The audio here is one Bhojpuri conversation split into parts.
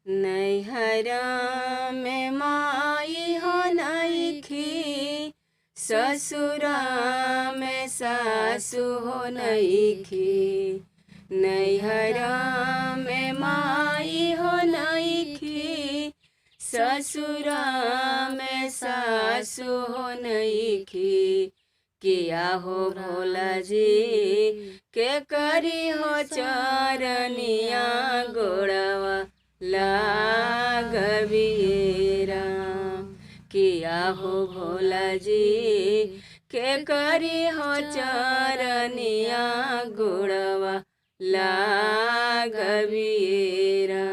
नैहरा में माई हो नइखी, ससुरा में सासु हो नइखी। नैहरा में माई हो नइखी, ससुरा में सासु हो नइखी। किया हो भोला जी के करी हो चरनिया गोड़वा लागबिएरा। किया हो भोला जी के करी हो चरनिया गोड़वा लागबिएरा।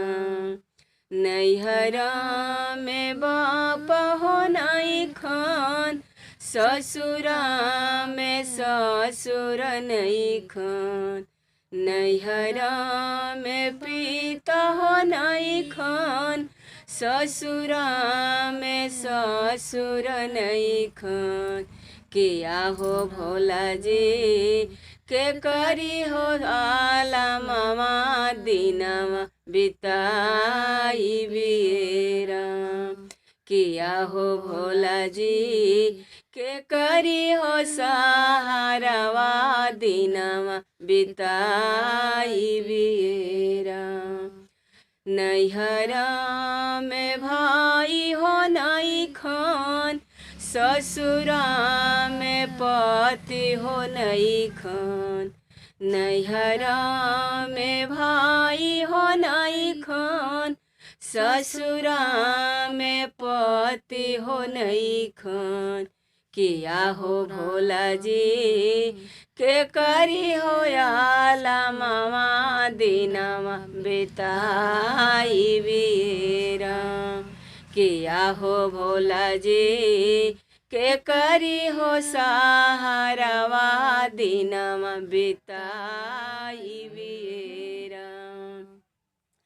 नैहरा में बाप हो नइखन, ससुरा में ससुर नइखन। नैहरा में पिता हो नइखन, ससुरा में ससुर नइखन। किया हो भोला जी के करी हो आला मामा दिनवा बिताई बिएरा। किया हो भोला जी के करी हो सहारावा दिनवा बिताई बिएरा। नैहरा में भाई हो नइखन, ससुरा में पति हो नइखन। नैहरा में भाई हो नइखन, ससुरा में पति हो नइखन। किया हो भोला जी के करी हो आला मामा दिनवा बिताई बिएरा। किया हो भोला जी के करी हो सहारावा दिनवा बिताई बिएरा।